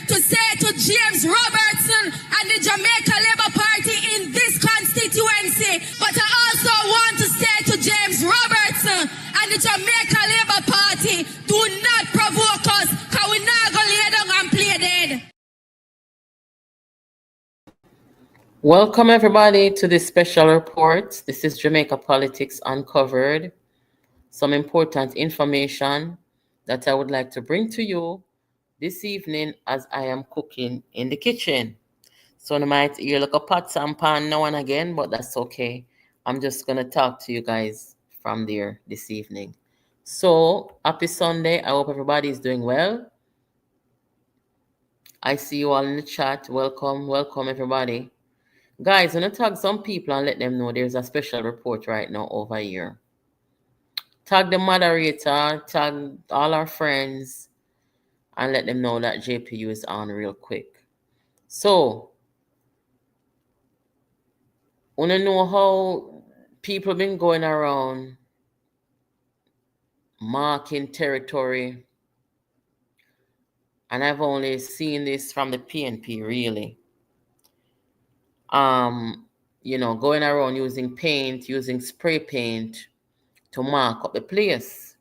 to say to James Robertson and the Jamaica Labour Party in this constituency. But I also want to say to James Robertson and the Jamaica Labour Party, do not provoke us, because we're not going to lay down and play dead. Welcome everybody to this special report. This is Jamaica Politics Uncovered. Some important information that I would like to bring to you this evening as I am cooking in the kitchen. So you might hear like a pots and pan now and again, but that's okay. I'm just going to talk to you guys from there this evening. So happy Sunday. I hope everybody is doing well. I see you all in the chat. Welcome everybody. Guys, I'm going to tag some people and let them know there's a special report right now over here. Tag the moderator, tag all our friends, and let them know that JPU is on real quick. So, want to know how people been going around marking territory, and I've only seen this from the PNP really. You know, going around using paint, using spray paint to mark up the place.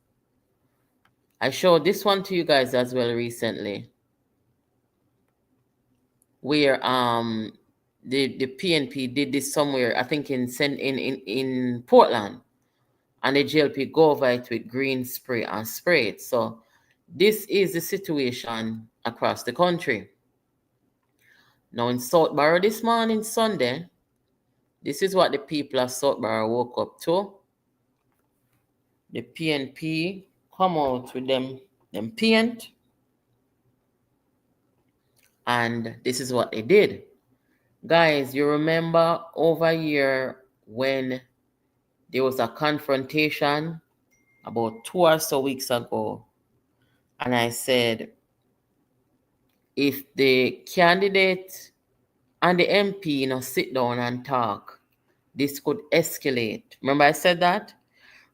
I showed this one to you guys as well recently, where the PNP did this somewhere, I think in Portland, and the JLP go over it with green spray and spray it. So this is the situation across the country. Now in Southborough this morning, Sunday, this is what the people of Southborough woke up to. The PNP come out with them paint, and this is what they did. Guys, you remember over here when there was a confrontation about 2 or so weeks ago, and I said, if the candidate and the MP sit down and talk, this could escalate. Remember I said that?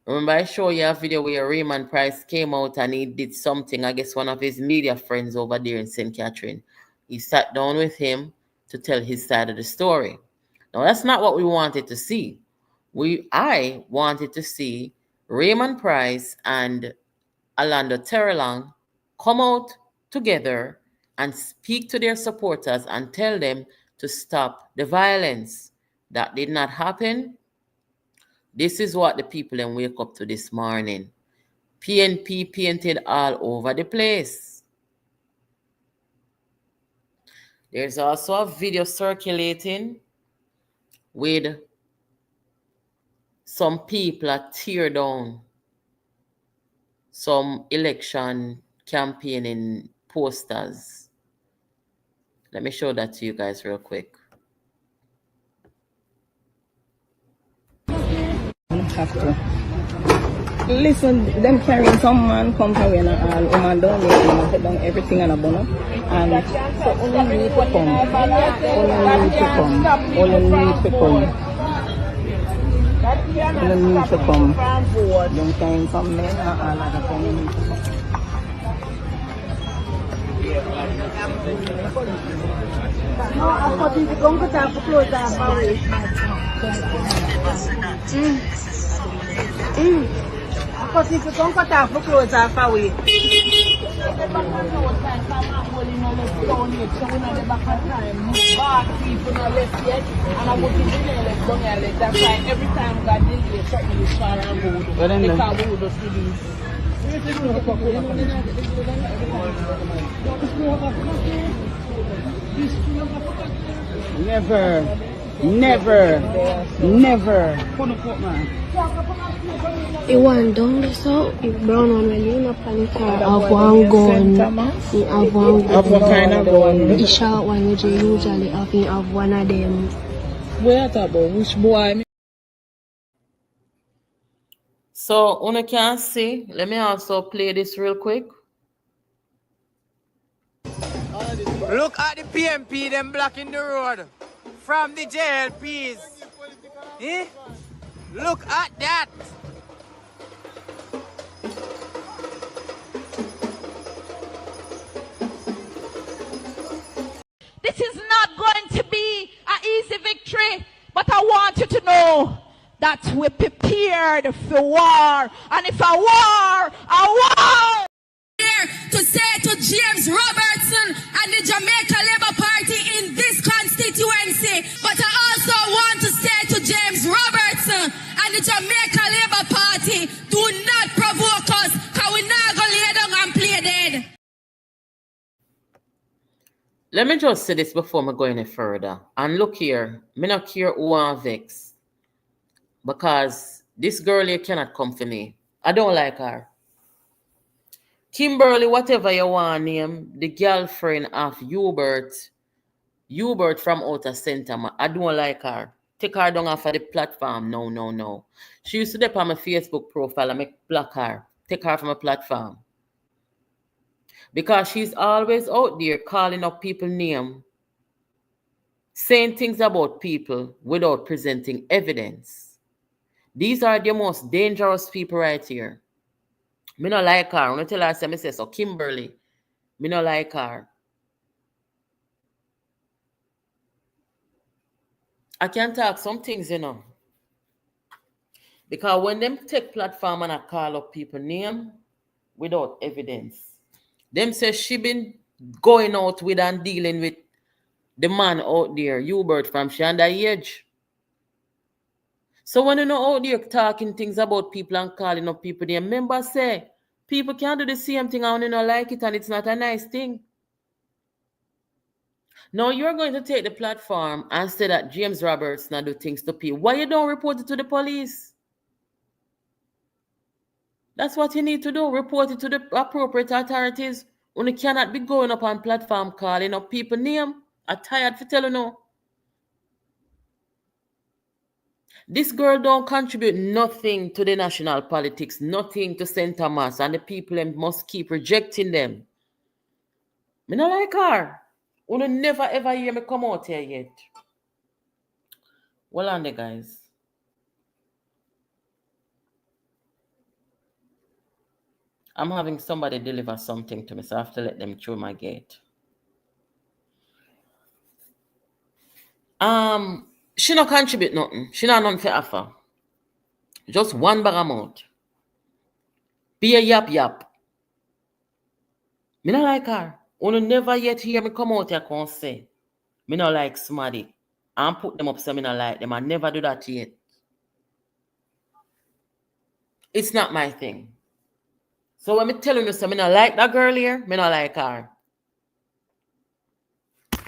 Remember I showed you a video where Raymond Price came out and he did something, I guess one of his media friends over there in St. Catherine. He sat down with him to tell his side of the story. Now that's not what we wanted to see. I wanted to see Raymond Price and Alando Terrelang come out together and speak to their supporters and tell them to stop the violence. That did not happen. This is what the people then wake up to this morning. PNP painted all over the place. There's also a video circulating with some people that tear down some election campaigning posters. Let me show that to you guys real quick. Have to listen, them carrying some man come away and woman down there and take down everything and a bonnet. And so only need to come. Only need to come. Only need to come. Only need to come. Don't carry some men and other only need to come. No, I thought you were going to have to close that away. I thought you were going to have to close that away. Every time God did something is far and good. Never. He went down the south, he brown one when you up on the car, have one gun, he have one gun. Have what kind of gun? The short one which he usually have, he have one of them. Where talk about which boy? So, you can see, let me also play this real quick. Look at the PNP, them blocking the road from the JLPs. Eh? Look at that. This is not going to be an easy victory, but I want you to know that we're prepared for war. And if a war, Here to say to James Robertson and the Jamaica Labour Party in this constituency, but I also want to say to James Robertson and the Jamaica Labour Party, do not provoke us, because we're not going to lay down and play dead. Let me just say this before I go any further. And look here, me not care who are vex. Because this girl here cannot come for me. I don't like her. Kimberly, whatever you want name, the girlfriend of Hubert from Outer Center, I don't like her. Take her down off of the platform. No. She used to dip on my Facebook profile and make block her. Take her from a platform. Because she's always out there calling up people's name, saying things about people without presenting evidence. These are the most dangerous people right here. Me not like her. When I tell her, I say, so Kimberly, me not like her. I can talk some things, you know. Because when them take platform and I call up people name without evidence, them say she been going out with and dealing with the man out there, Hubert from she underage. So when you know out there talking things about people and calling up people, the members say people can do the same thing and you don't like it and it's not a nice thing. Now you're going to take the platform and say that James Roberts not do things to people. Why you don't report it to the police? That's what you need to do. Report it to the appropriate authorities. You cannot be going up on platform calling up people name. I'm tired for telling you. This girl don't contribute nothing to the national politics, nothing to St. Thomas, and the people must keep rejecting them. Me not like her. You never ever hear me come out here yet. Well on there, guys. I'm having somebody deliver something to me, so I have to let them through my gate. She not contribute nothing. She not nothing for offer. Just one bag amount. Be a yap. Me not like her. You never yet hear me come out here and say, me not like somebody. And put them up so me not like them. I never do that yet. It's not my thing. So when me telling you, so me not like that girl here, me not like her.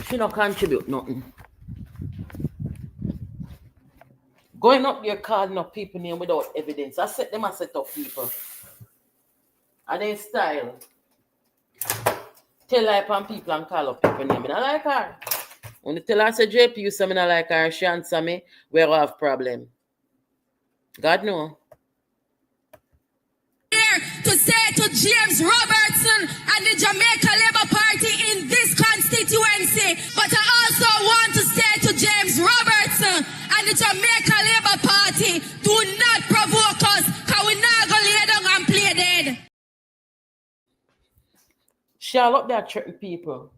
She not contribute nothing. Going up there calling up people name without evidence. I set them and set up people. And then style. Tell her upon people and call up people name. I don't like her. When you tell her say JP, you say me not like her, she answer me, we will have problem. God know. Here to say to James Robertson and the Jamaica Labour Party in this constituency, but I also want to say to James Robertson and the Jamaica Labour Party, do not provoke us, because we're not going to lay down and play dead. She all up there threatening people.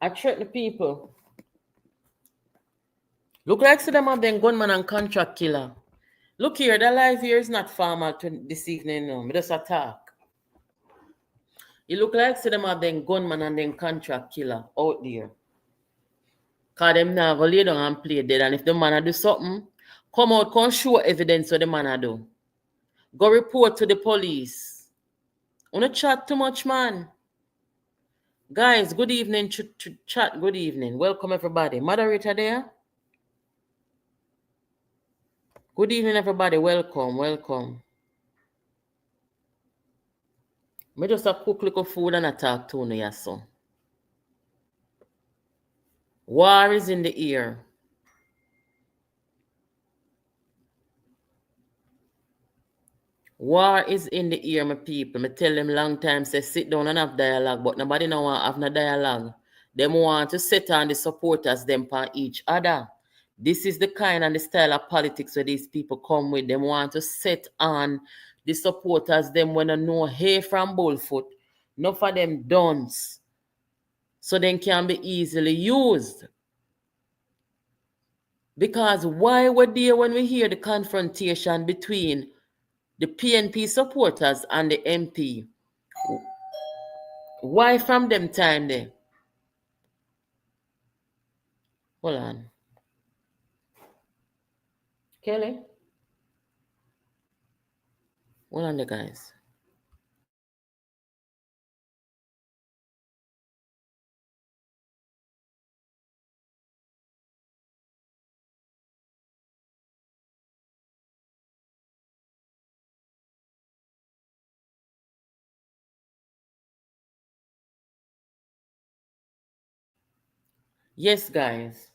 I threaten people. Look like see them have them gunman and contract killer. Look here, the life here is not formal this evening, no. Me just attack. You look like see them have them gunman and them contract killer out there. Because them now go lay down and play dead. And if the man do something, come out, come show evidence what the man do. Go report to the police. You don't chat too much, man. Guys, good evening. Chat, good evening. Welcome, everybody. Moderator there. Good evening, everybody. Welcome. Me just a cook little food and a talk to you, yes, so. War is in the air. War is in the air, my people. Me tell them long time, say sit down and have dialogue, but nobody now want have no dialogue. Them want to set on the supporters them for each other. This is the kind and the style of politics where these people come with. Them want to set on the supporters them when they know hay from bullfoot. Enough of them dunce. so then can be easily used. Because why were there when we hear the confrontation between the PNP supporters and the MP? Why from them time there? Hold on. Kelly? Hold on there, guys. Yes, guys.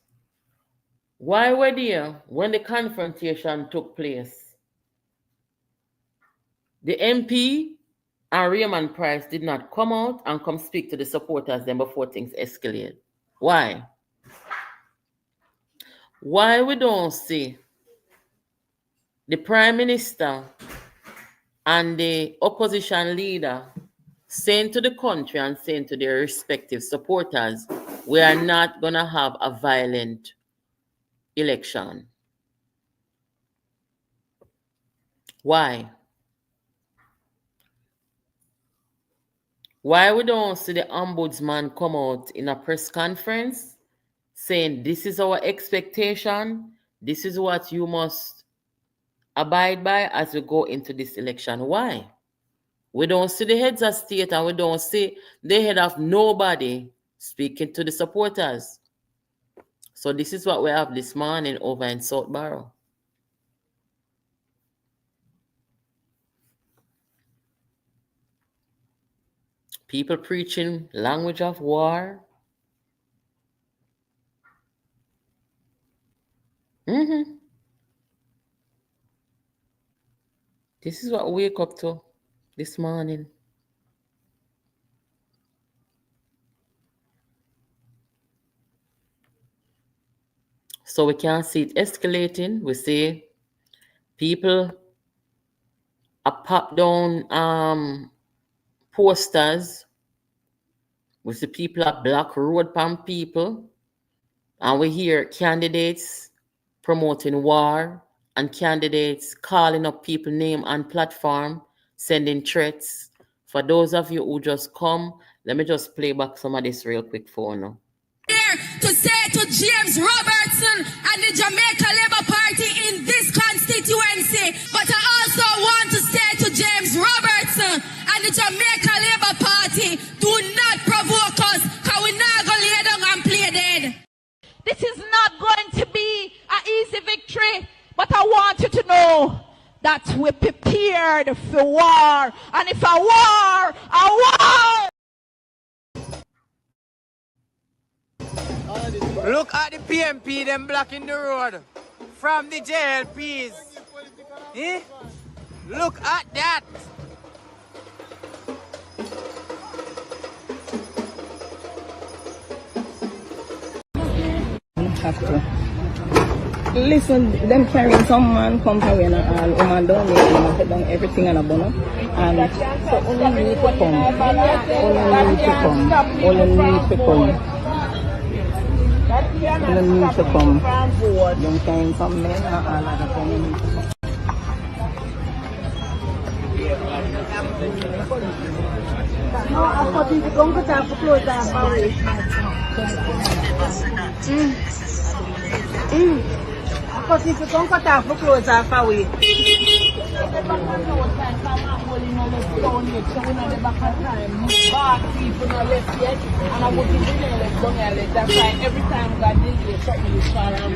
Why were there when the confrontation took place? The MP and Raymond Price did not come out and come speak to the supporters then before things escalate. Why? Why we don't see the Prime Minister and the opposition leader saying to the country and saying to their respective supporters, we are not going to have a violent election? Why? Why we don't see the ombudsman come out in a press conference saying this is our expectation, this is what you must abide by as we go into this election? Why? We don't see the heads of state and we don't see the head of nobody speaking to the supporters. So this is what we have this morning over in South Barrow. People preaching language of war. This is what we wake up to this morning. So we can see it escalating. We see people are pop down posters. We see people are block road pan people. And we hear candidates promoting war and candidates calling up people name and platform, sending threats. For those of you who just come, let me just play back some of this real quick for now. Here to say to James Robertson and the Jamaica Labour Party in this constituency, but I also want to say to James Robertson and the Jamaica Labour Party, do not provoke us, because we're not going to lay down and play dead. This is not going to be an easy victory, but I want you to know that we're prepared for war. And if a war, Look at the PNP, them blocking the road from the JLPs. Eh? Look at that. Have to listen, them carrying some man come away and all woman down there and put down everything and a bonnet. And so only need to come. Only need to come. Only need to come. Only need to come. Them carrying some men and all other only need to come. No, I thought you were going to have to close that marriage. I thought you were going to have to close that marriage. Every time God did it, something is far and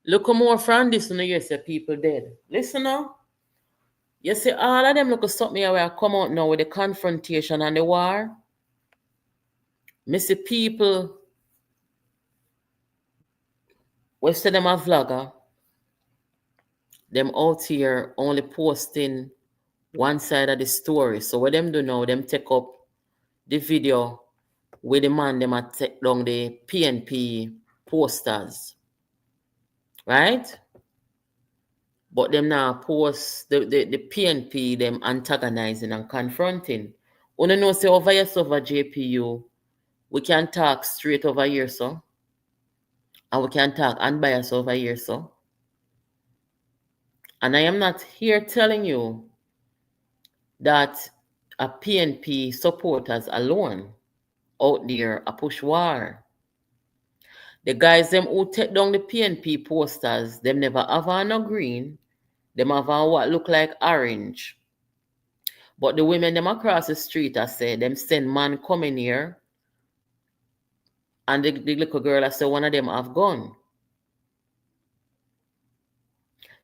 Look more from this and you say people dead. Listen now. You see all of them look something where I come out now with the confrontation and the war. Me see people we say them a vlogger. Them out here only posting one side of the story. So what them do now, them take up the video with the man them a take down the PNP posters. Right? but them now post the PNP, them antagonizing and confronting. Una know say over here, over JPU, we can talk straight over here, so. And we can talk unbiased over here, so. And I am not here telling you that a PNP supporters alone out there a push war. The guys them who take down the PNP posters, them never have on no green, them have on what look like orange. But the women them across the street, I say, them send man coming here, and the little girl, I say, one of them have gun.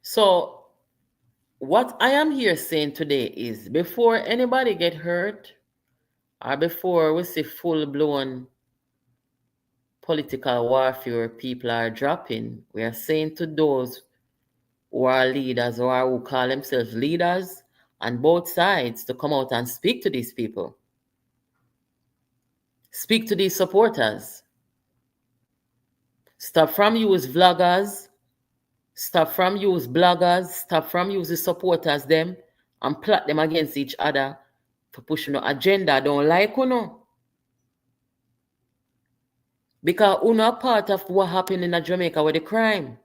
So what I am here saying today is, before anybody get hurt, or before we see full-blown political warfare people are dropping, we are saying to those who are leaders or who call themselves leaders on both sides to come out and speak to these people. Speak to these supporters. Stop from use vloggers. Stop from use bloggers. Stop from use the supporters them and plot them against each other to push no agenda. Don't like uno. Because uno are part of what happened in Jamaica with the crime.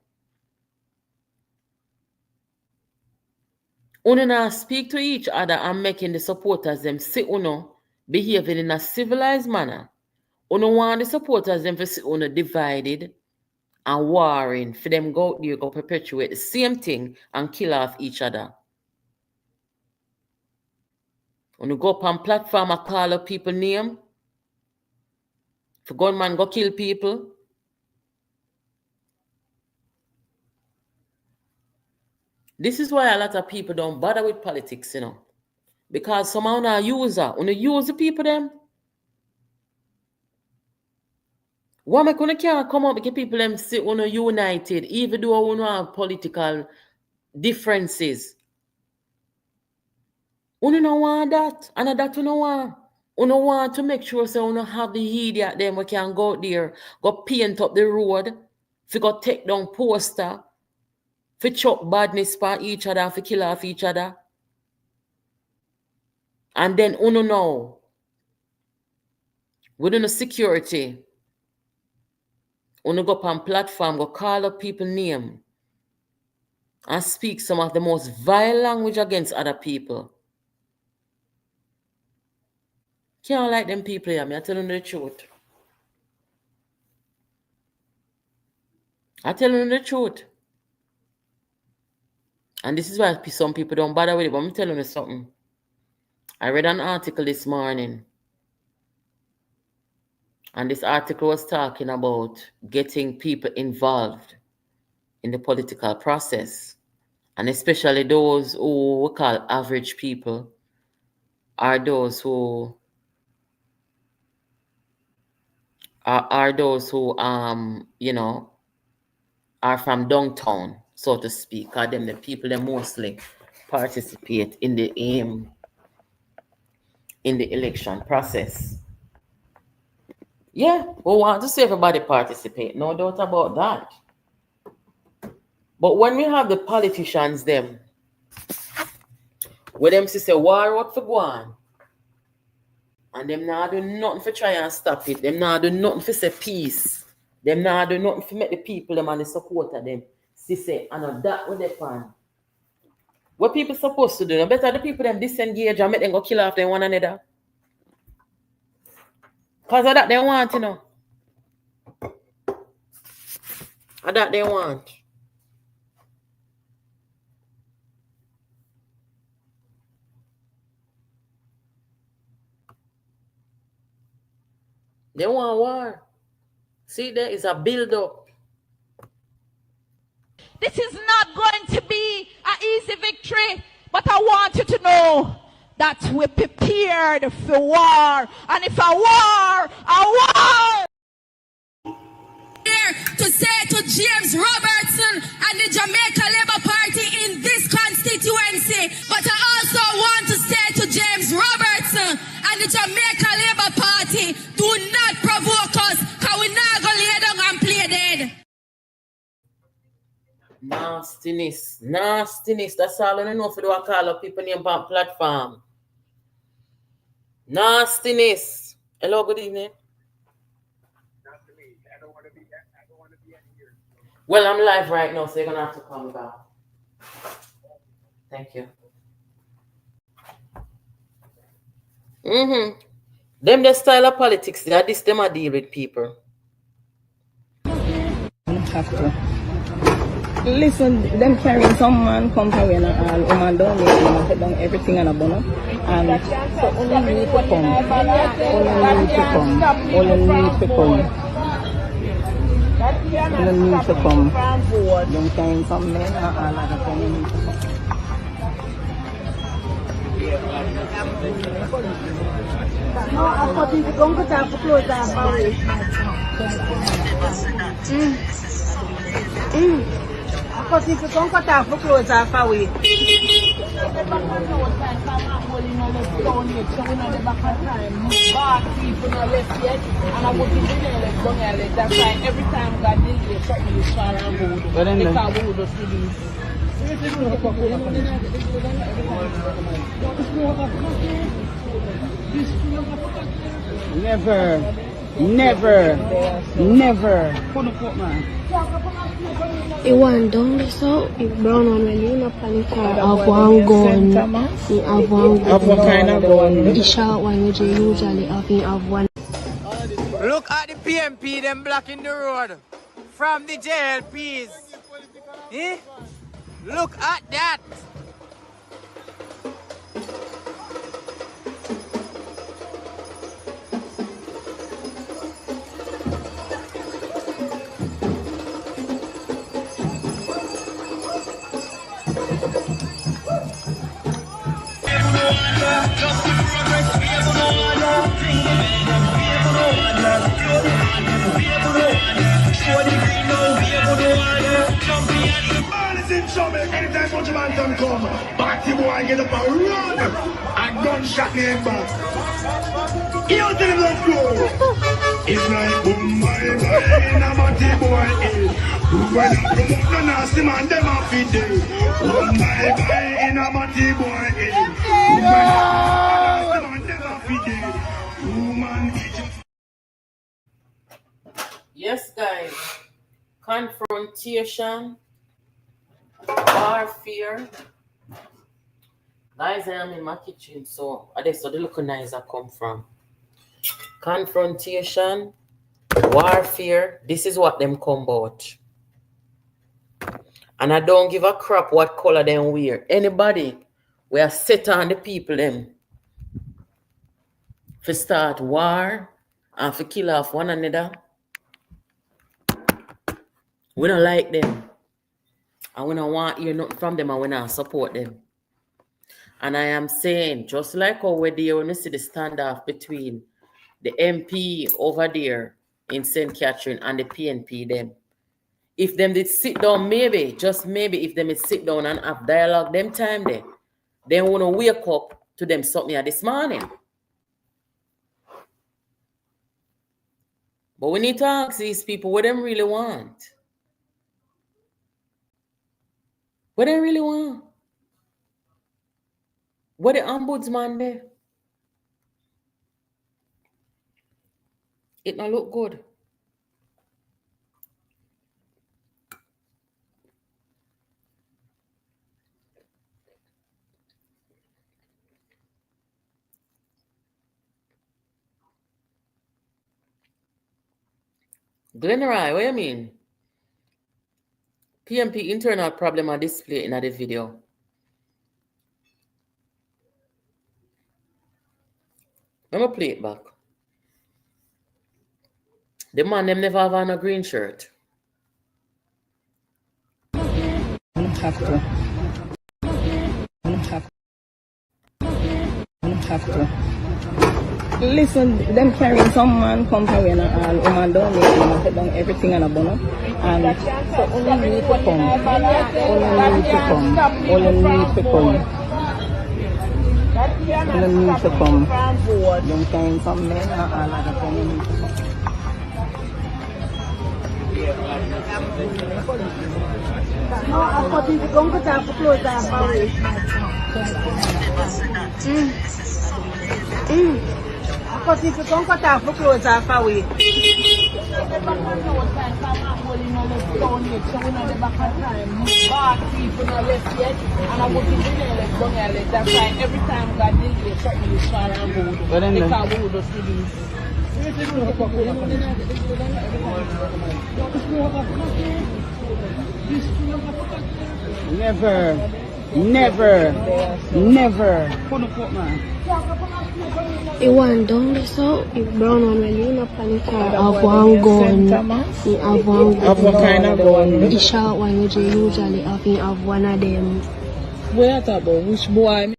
Uno now speak to each other and making the supporters them see uno behaving in a civilized manner. Uno want the supporters them to see uno divided and warring for them go out there go perpetuate the same thing and kill off each other. Uno go up on platform and call up people name. For gunman go kill people. This is why a lot of people don't bother with politics, you know. Because somehow a user, when you use the people them. Why make you can't come up because people them say when united, even though we have political differences. We don't want that, and that we don't want. We don't want to make sure so we don't have the idiot them we can go out there, go paint up the road, if go take down poster, for chop badness for each other, for kill off each other. And then we don't know. We don't know security. We don't go up on platform, go call up people name and speak some of the most vile language against other people. Can't like them people here. I tell them the truth. I tell them the truth. And this is why some people don't bother with it, but I'm telling you something. I read an article this morning. And this article was talking about getting people involved in the political process. And especially those who we call average people are those who you know, are from downtown, so to speak. Or them the people that mostly participate in the election process. Yeah, we want to see everybody participate, no doubt about that. But when we have the politicians them, where them say war what for go on, and them now do nothing for try and stop it, them now do nothing for say peace, them now do nothing for make the people them and the supporter them say, and that what they find. What people supposed to do, no better the people them disengage and make them go kill off them one another. Because of that they want, you know. Of that they want. They want war. See, there is a build-up. This is not going to be an easy victory, but I want you to know that we're prepared for war. And if a war, Here to say to James Robertson and the Jamaica Labour Party in this constituency, but I also want to say to James Robertson and the Jamaica Labour Party, do not provoke us, because we're not going to lay down and play dead. Now Nastiness. Nastiness. That's all I know for do I call up people name on platform. Nastiness. Hello, good evening. Well, I'm live right now, so you're gonna have to call me back. Thank you. Them the style of politics, that this them a deal with people. Have to. Listen, them carrying some man come away and all woman down there and take down everything and a bonnet. And so only need to come. Only need to come. Only need to come. Only need to come. Them carrying some men and all other things need to come. No, I thought you were going to have to close that away. I thought you were going to have to close that away. That's why every time God did it, something is far and good. Because we would just do this. Never, never, never. It went down there, so it brown on when you not panic have one gun. You have one gun. Of what kind of gun? The short one which you usually have one. Look at the PNP, them blocking the road from the JLPs. Eh? Look at that. Anytime much man can come, party boy get up and run, and gunshot name back. You tell him let's go. It's like boom bye bye in a matty boy head. When I promote the nasty man, them a feed day. Boom bye bye in a matty boy head. When I promote the nasty man, them a feed day. Woman Yes, guys. Confrontation. Warfare. Guys, I am in my kitchen, so that's where the look nice I come from. Confrontation, warfare, this is what them come about. And I don't give a crap what color them wear. Anybody, we are set on the people them for start war and for kill off one another. We don't like them. And we don't want to hear nothing from them and we don't support them. And I am saying, just like how we're there when we see the standoff between the MP over there in St. Catherine and the PNP them. If them did sit down, maybe, just maybe, if them did sit down and have dialogue them time there, they want to wake up to them something this morning. But we need to ask these people what them really want. What they really want? What the ombudsman there? It not look good. Glenroy, what you mean? PNP internal problem are displayed in the video. Let me play it back. The man them never have on a green shirt. Have to. Listen, them carrying some man come away and all woman down there and take down everything and a bonnet. And so only need to come. Only need to come. Only need to come. Only need to come. Them carrying some men and all other things need to come. No, I've got to go to the close down away. I've got to go to the close down away. That's why every time God deals with something, you try and hold. Because we will just release. Never. It went down there, so it brown one when you up on the car have one gun. He have one gun. Have what kind of gun? The short one which you usually have one of them. Where you talk about? Which boy?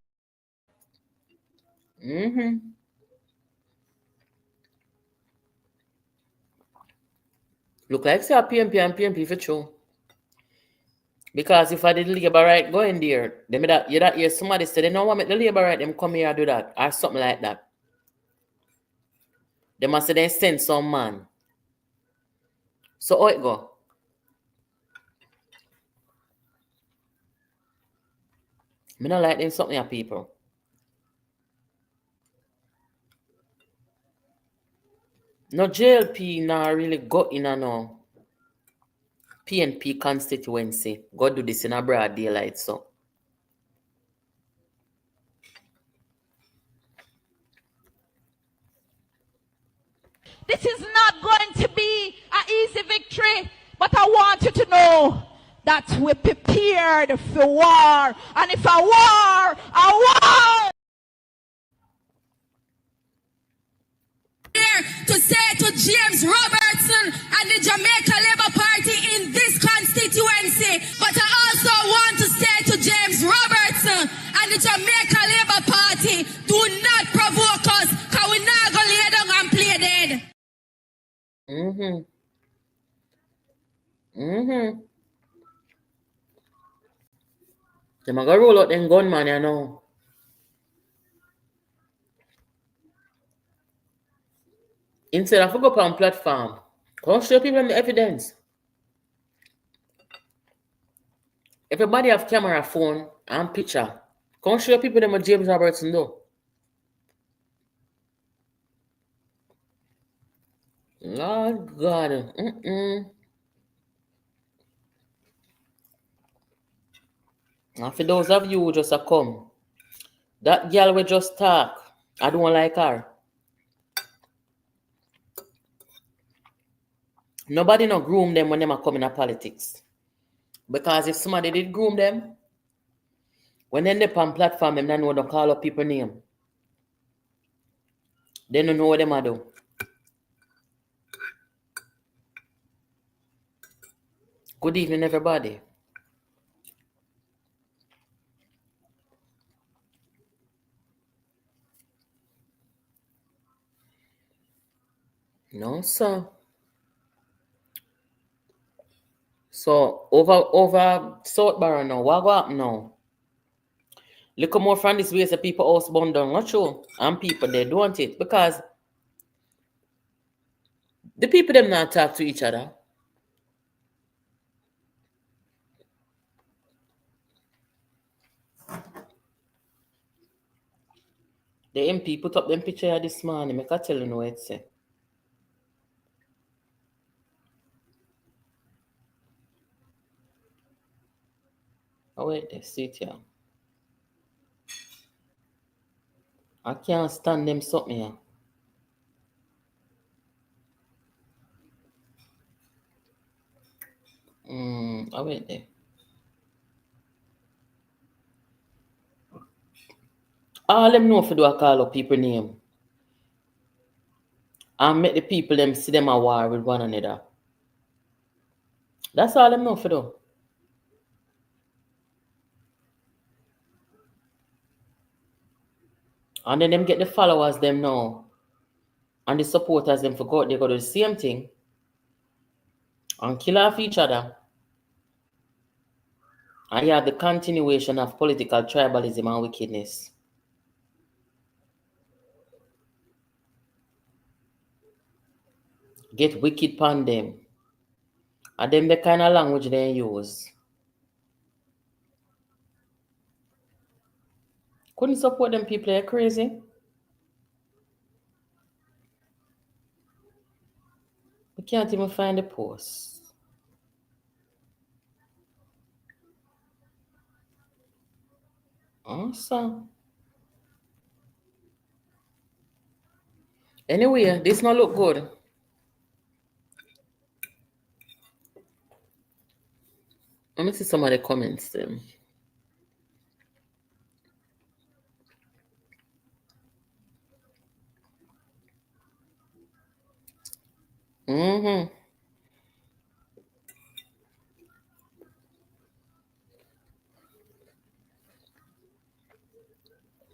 Look like say a PNP and PNP for true. Because if I did labor right going there, you that hear somebody say they don't want me the labor right, them come here and do that or something like that. They must say they send some man. So how it go? Me not like them something here, people. No JLP now really go in a no PNP constituency. Go do this in a broad daylight, so. This is not going to be an easy victory, but I want you to know that we're prepared for war. And if a war, a war! Here to say to James Robertson and the Jamaica Labour Party in this constituency, but I also want to say to James Robertson and the Jamaica Labour Party, do not provoke us, because we're not going to lay down and play dead. Them a go roll out them gunman, you know. Instead of go up on platform, come show people the evidence. Everybody have camera, phone, and picture. Come show people them what James Robertson do. Lord God. And for those of you who just come, that girl will just talk. I don't like her. Nobody no groom them when they are coming to politics. Because if somebody did groom them, when they on platform, them don't know to call up people name. They don't know what them are do. Good evening, everybody. No, sir. So over South Barrow now, what go up now? Look more from this way, so people house burned down, not true. And people they don't want it because the people them not talk to each other. The MP put up them picture here this morning. I can tell you what it say. Oh wait, they see it here. I can't stand them something here. I wait there. All them know for do I call up people name. And make the people them see them a war with one another. That's all them know for do. And then them get the followers them now. And the supporters them forgot they got to do the same thing. And kill off each other. And you have the continuation of political tribalism and wickedness. Get wicked upon them. And then the kind of language they use. Couldn't support them people, they're crazy. We can't even find the post. Awesome. Anyway, this not look good. Let me see some of the comments then. Mm-hmm.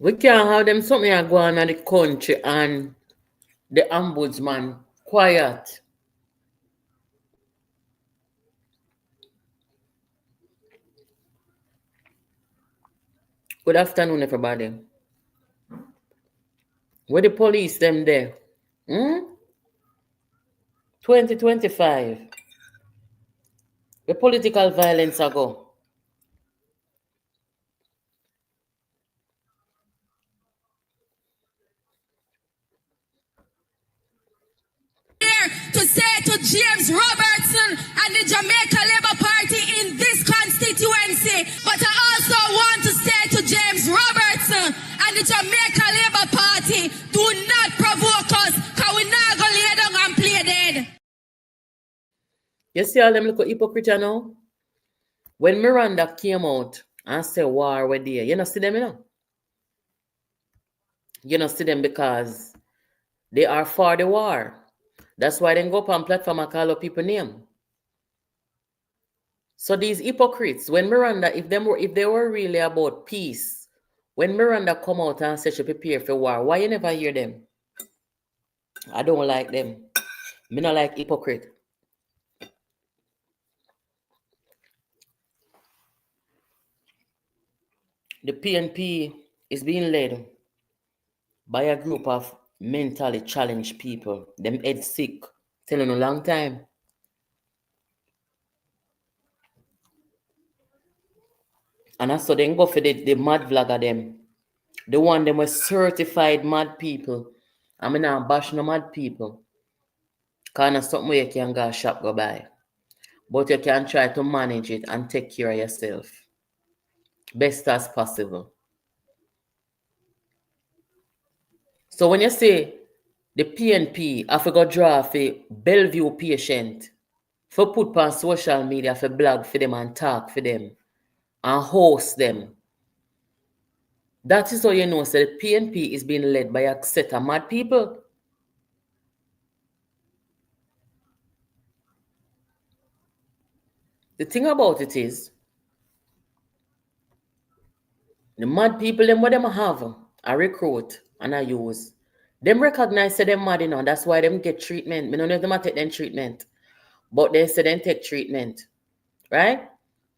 We can't have them something going on in the country and the ombudsman quiet. Good afternoon, everybody. Where the police them there? 2025. The political violence ago. To say to James Robertson and the Jamaica Labour Party in this constituency, but I also want to say to James Robertson and the Jamaica Labour Party, do not provoke us, because we're not going to lay down and play dead. You see all them little hypocrite now? When Miranda came out and said war were there, you not see them, you know? You not see them because they are for the war. That's why they go up on platform and call out people name. So these hypocrites, when Miranda, if they were really about peace, when Miranda come out and say she prepare for war, why you never hear them? I don't like them. Me not like hypocrite. The PNP is being led by a group of mentally challenged people. Them head sick, telling a long time. And also then go for the mad vlogger them. The one them were certified mad people. I mean now bash no mad people. Kind of something where you can go shop go buy. But you can try to manage it and take care of yourself. Best as possible. So when you say the PNP I forgot draw for Bellevue patient, for put on social media for blog for them and talk for them and host them. That is how you know so the PNP is being led by a set of mad people. The thing about it is, the mad people, them what them have, I recruit and I use. Them recognize that them mad, you know, that's why them get treatment. Me don't know if them take them treatment, but they say them take treatment, right?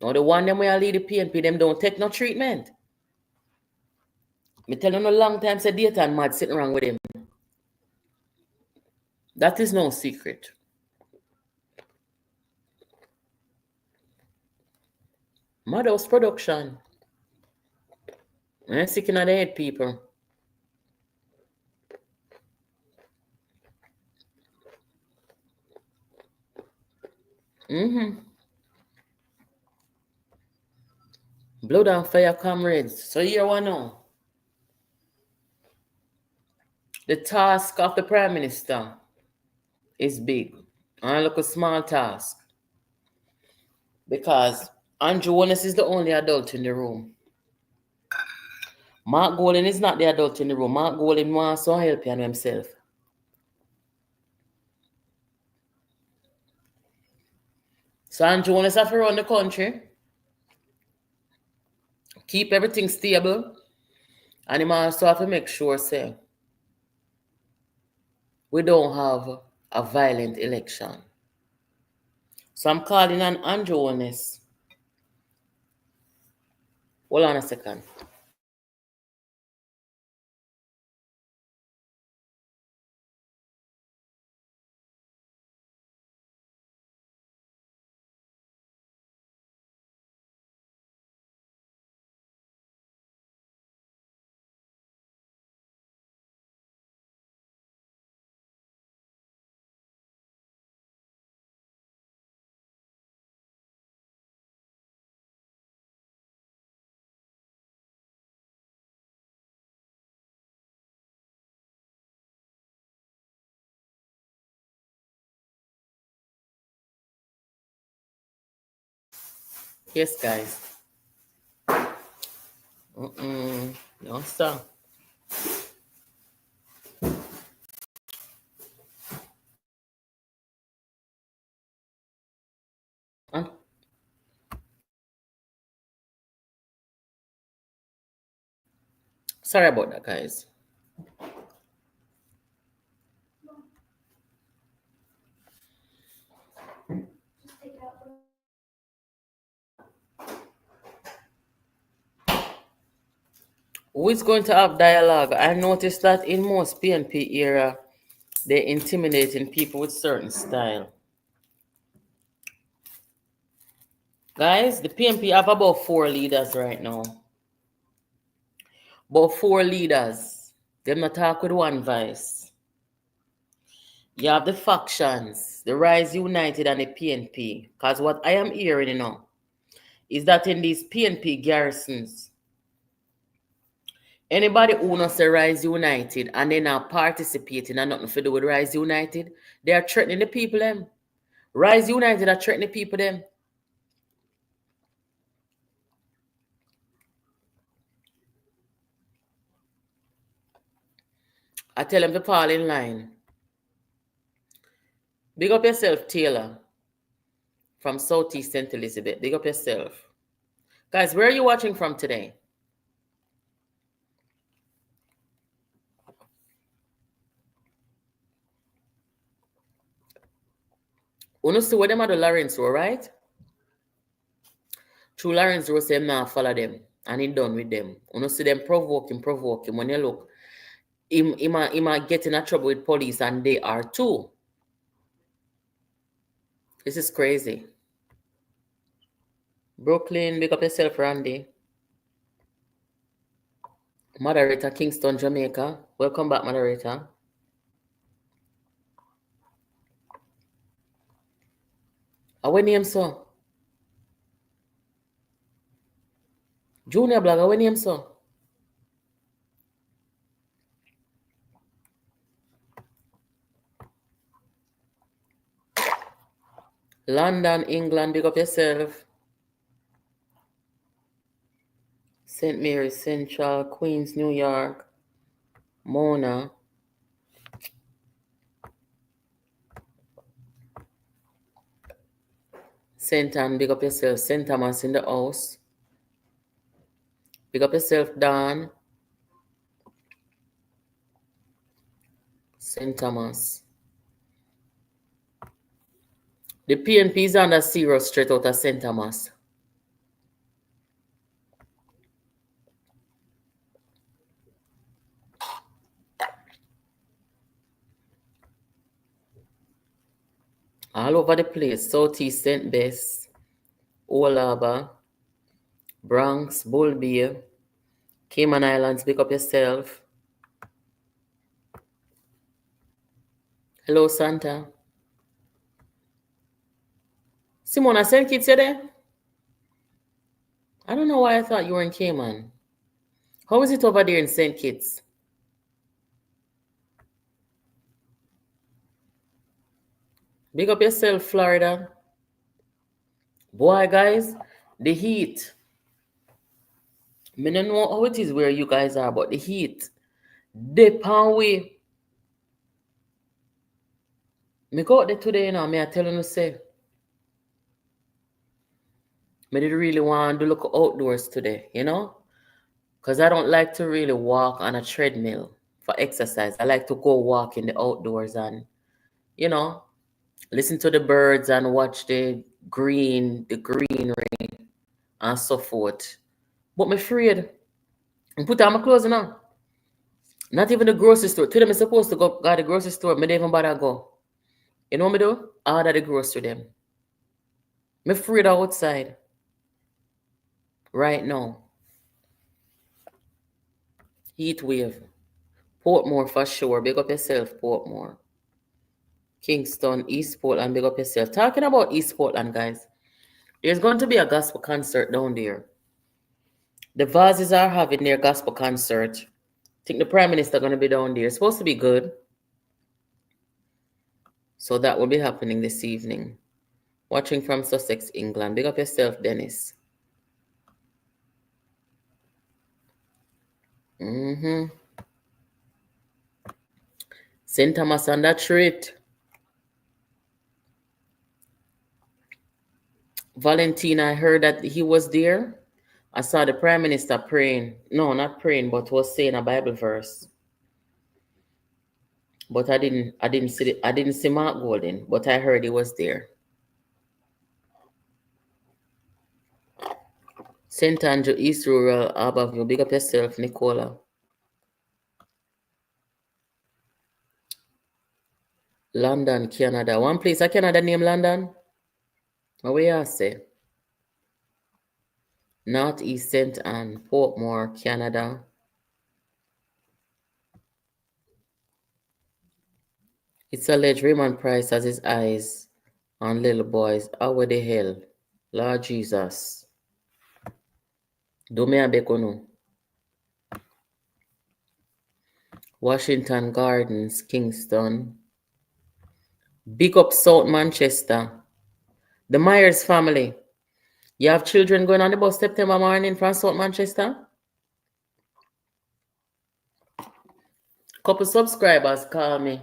Now the one them where I lead the PNP, them don't take no treatment. Me tell you no long time, say data and mad sitting around with them. That is no secret. Mad house production. I'm sick in the head, people. Blood and fire, comrades. So here one now. The task of the Prime Minister is big. And look a small task. Because Andrew Wallace is the only adult in the room. Mark Golden is not the adult in the room. Mark Golden wants some help on himself. So Andrew Wallace have to run the country. Keep everything stable. And he also have to make sure, say, we don't have a violent election. So I'm calling on Andrew Wallace. Hold on a second. Yes, guys. No, sir. Huh? Sorry about that, guys. Who is going to have dialogue? I noticed that in most PNP era, they're intimidating people with certain style. Guys, the PNP have about 4 leaders right now. About 4 leaders. Them not talk with one voice. You have the factions, the Rise United and the PNP. Because what I am hearing, is that in these PNP garrisons, anybody who not say Rise United and they not participating and nothing to do with Rise United, they are threatening the people them. Rise United are threatening the people them. I tell them to fall in line. Big up yourself, Taylor, from Southeast St. Elizabeth. Big up yourself. Guys, where are you watching from today? You see where them are the Lawrence Road, right? Through Lawrence Road, say, nah, follow them. And he done with them. You see them provoking. When you look, he might get in a trouble with police, and they are too. This is crazy. Brooklyn, big up yourself, Randy. Moderator, Kingston, Jamaica. Welcome back, moderator. What name, sir? Junior Blogger, what name, sir? London, England, big up yourself. St. Mary's Central, Queens, New York. Mona. St. Anne, big up yourself. St. Thomas in the house. Big up yourself, Dan. St. Thomas. The PNP is under zero straight out of St. Thomas. All over the place. Southeast St. Bess, Old Harbour, Bronx, Bull Bay, Cayman Islands, pick up yourself. Hello, Santa. Simona, St. Kitts, you there? I don't know why I thought you were in Cayman. How is it over there in St. Kitts? Big up yourself, Florida. Boy, guys, the heat. I don't know how it is where you guys are, but the heat. Dip and way. Me go out there today, me I tell you, say. Me did really want to look outdoors today, Because I don't like to really walk on a treadmill for exercise. I like to go walk in the outdoors and, listen to the birds and watch the green rain and so forth. But I'm afraid. I put on my clothes now. Not even the grocery store. Today I'm supposed to go to the grocery store. I don't even bother go. You know what I do? I order the grocery them. I'm afraid outside. Right now. Heat wave. Portmore for sure. Big up yourself, Portmore. Kingston, East Portland, big up yourself. Talking about East Portland, guys. There's going to be a gospel concert down there. The Vases are having their gospel concert. I think the Prime Minister going to be down there. It's supposed to be good. So that will be happening this evening. Watching from Sussex, England. Big up yourself, Dennis. St. Thomas on that street. Valentina, I heard that he was there. I saw the Prime Minister praying. No, not praying, but was saying a Bible verse. But I didn't see Mark Golden, but I heard he was there. St. Andrew, East Rural, Abbeville. Big up yourself, Nicola. London, Canada. One place in Canada named London? What we are say? Northeast St. Anne, Portmore, Canada. It's alleged Raymond Price has his eyes on little boys. How the hell? Lord Jesus. Do me a bekono. Washington Gardens, Kingston. Big up South Manchester. The Myers family. You have children going on the bus September morning from South Manchester? Couple subscribers call me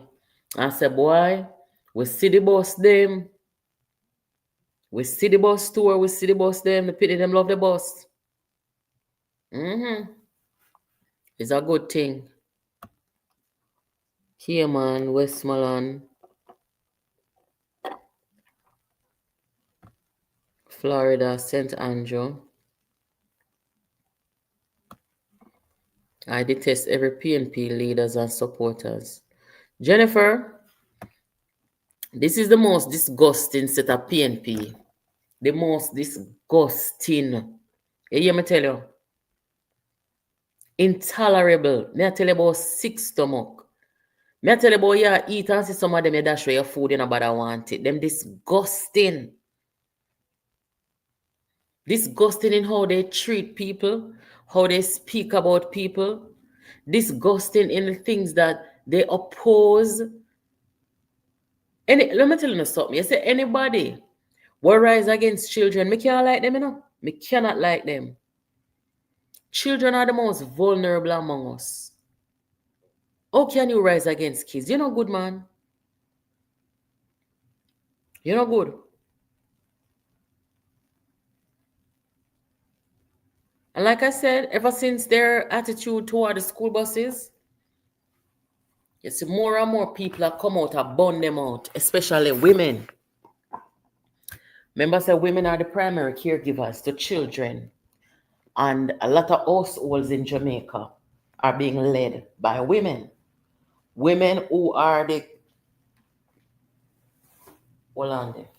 and say, boy, we see the bus them. We see the bus tour, we see the bus them. The pity them love the bus. It's a good thing. Cayman, Westmoreland, Florida, St. Andrew. I detest every PNP leaders and supporters. Jennifer, this is the most disgusting set of PNP. The most disgusting. You hear me tell you? Intolerable. Me I tell you about sick stomach. Me I tell you about you eat and see some of them you dash away your food and nobody want it. Them disgusting. Disgusting in how they treat people, how they speak about people. Disgusting in the things that they oppose. Let me tell you something. You say anybody will rise against children, me can't like them, you know. Me cannot like them. Children are the most vulnerable among us. How can you rise against kids? You're not good, man. You're not good. And like I said, ever since their attitude toward the school buses, you see more and more people have come out and burn them out, especially women. Remember, say women are the primary caregivers to children. And a lot of households in Jamaica are being led by women. Women who are the... Hold on there.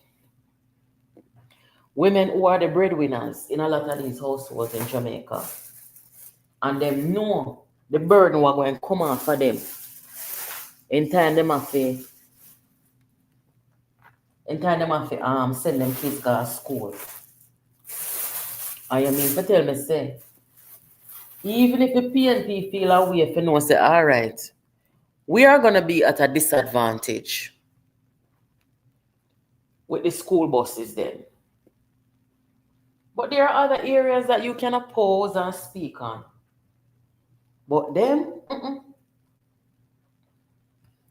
Women who are the breadwinners in a lot of these households in Jamaica. And them know the burden was going to come on for them. In time them have to send them kids to school. I mean to tell me say, even if the PNP feel a way if you know say, all right, we are gonna be at a disadvantage with the school buses then. But there are other areas that you can oppose and speak on. But them,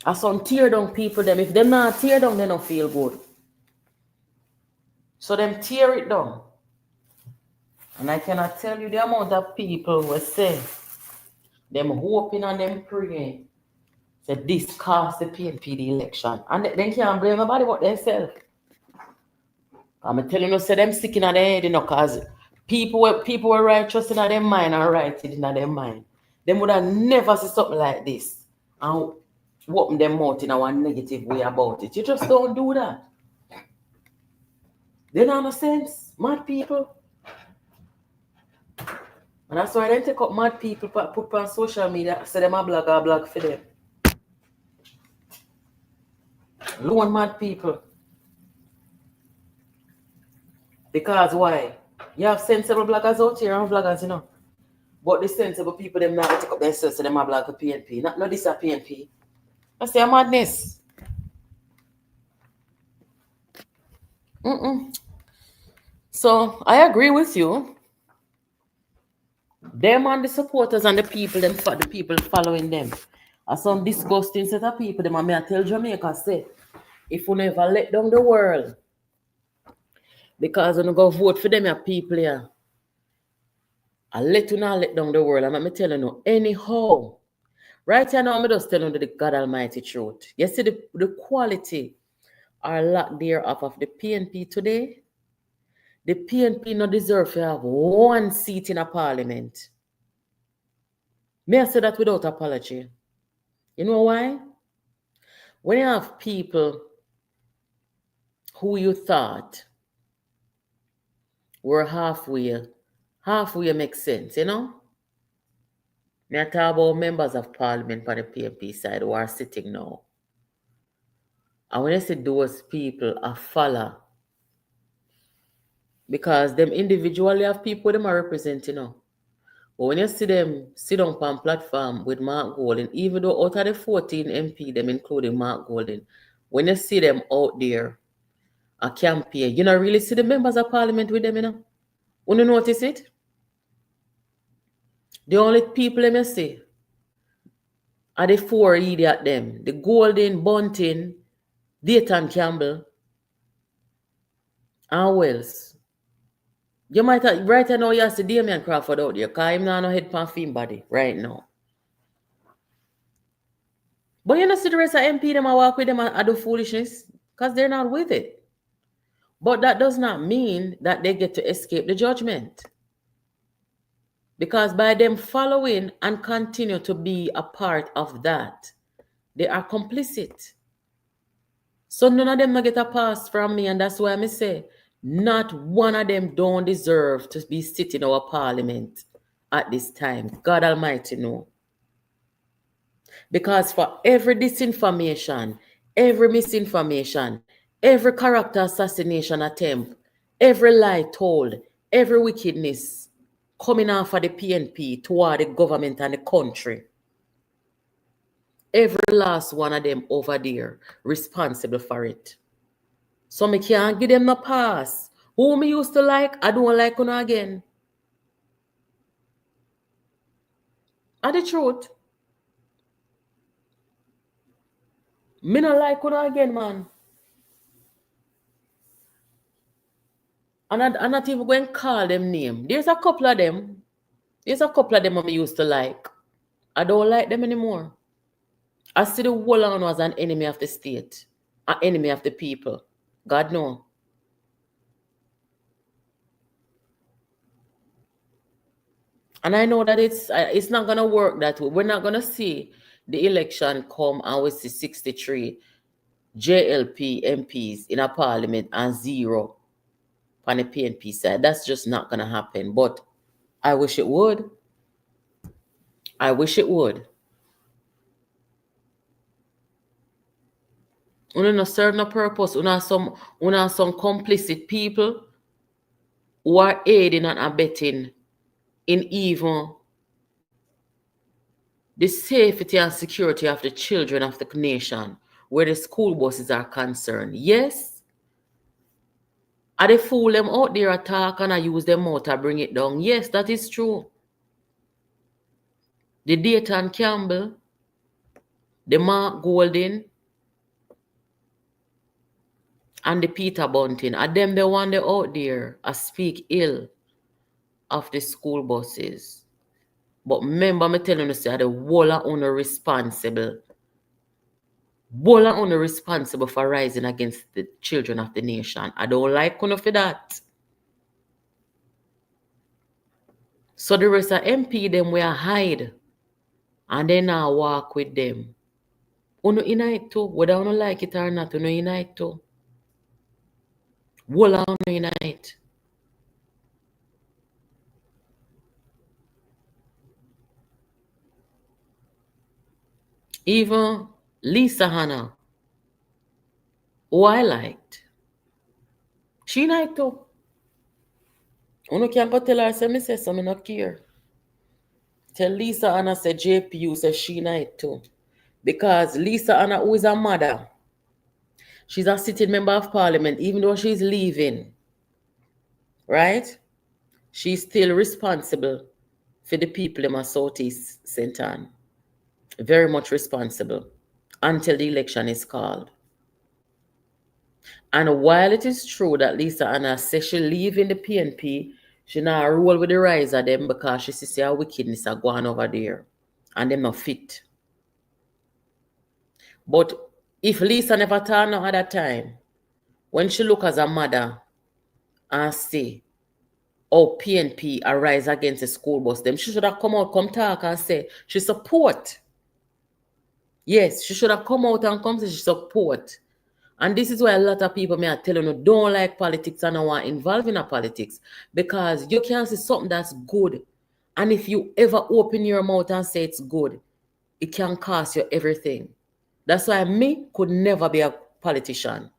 are some tear down people them. If them not tear down, they don't feel good. So them tear it down. And I cannot tell you the amount of people who say them hoping and them praying. Say this cost the PNP the election. And they can't blame nobody but themselves. I'm telling you, say them sick in their head, you know, because people were righteous in their mind and right in their mind. Them would have never see something like this and open them mouth in a negative way about it. You just don't do that. They don't have sense, mad people. And that's why they take up mad people, put on social media, say them a blog for them. Lone mad people. Because why? You have sensible bloggers out here and vloggers, you know. But the sensible people, them not take up themselves, so them a blog for PNP. Not this a PNP. That's a madness. So I agree with you. Them and the supporters and the people following them are some disgusting set of people. Them and me I tell Jamaica say, if you never let down the world, because when you go vote for them, your people here, I let you not let down the world. And let me tell you no, anyhow. Right here now, I'm just telling you the God Almighty truth. You see the quality are lack thereof of the PNP today. The PNP no deserve to have one seat in a parliament. May I say that without apology? You know why? When you have people who you thought were halfway makes sense, you know? May I talk about members of parliament on the PNP side who are sitting now. And when I say those people are follow, because them individually have people them are representing now. But when you see them sit down on platform with Mark Golden, even though out of the 14 MP, them including Mark Golden, when you see them out there a campaign, you don't really see the members of parliament with them, you know? When you notice it? The only people them you see are the four idiot them. The Golden, Bunting, Dayton Campbell, and Wells. You might have, right now you see Damian Crawford out there, because him not no head pan film body right now. But you know see the rest of MP them I walk with them and do foolishness, because they're not with it. But that does not mean that they get to escape the judgment. Because by them following and continue to be a part of that, they are complicit. So none of them not get a pass from me, and that's why I say, not one of them don't deserve to be sitting in our parliament at this time. God Almighty know. Because for every disinformation, every misinformation, every character assassination attempt, every lie told, every wickedness coming off of the PNP toward the government and the country, every last one of them over there responsible for it. So me can't give them no pass. Who me used to like, I don't like you again. And the truth. Me not like you again, man. And I'm not even going to call them name. There's a couple of them. There's a couple of them I used to like. I don't like them anymore. I see the whole one was an enemy of the state. An enemy of the people. God no. And I know that it's not going to work that way. We're not going to see the election come and we see 63 JLP MPs in a parliament and 0 on the PNP side. That's just not going to happen. But I wish it would. I wish it would. Una no serve no purpose. Una some complicit people who are aiding and abetting in even the safety and security of the children of the nation, where the school buses are concerned. Yes, are they fool them out there attack and I use them out to bring it down? Yes, that is true. The Dayton Campbell, the Mark Golden, and the Peter Bunting, are them the one they out there I speak ill of the school buses. But remember me telling you, say the whole of owner responsible. Whole of owner responsible for rising against the children of the nation. I don't like none of that. So the rest of MP them will hide. And then now walk with them. Uno unite too. Whether uno like it or not, uno unite too. Whole of uno unite. Even Lisa Hannah, who I liked, she unite too. Uno can't go tell her, say, me say, so me not care. Tell Lisa Hannah, say, JPU, say, she unite too. Because Lisa Hannah, who is a mother, she's a sitting member of parliament, even though she's leaving, right? She's still responsible for the people in my Southeast St. Ann. Very much responsible until the election is called. And while it is true that Lisa Anna says she leave in the PNP, she now roll with the rise of them because she see her wickedness are going over there. And them not fit. But if Lisa never turn out at that time, when she look as a mother and say, oh, PNP arise against the school bus, them she should have come out, come talk and say she support. Yes, she should have come out and come say she support. And this is why a lot of people may are telling you don't like politics and don't want involved in politics. Because you can say something that's good. And if you ever open your mouth and say it's good, it can cost you everything. That's why me could never be a politician.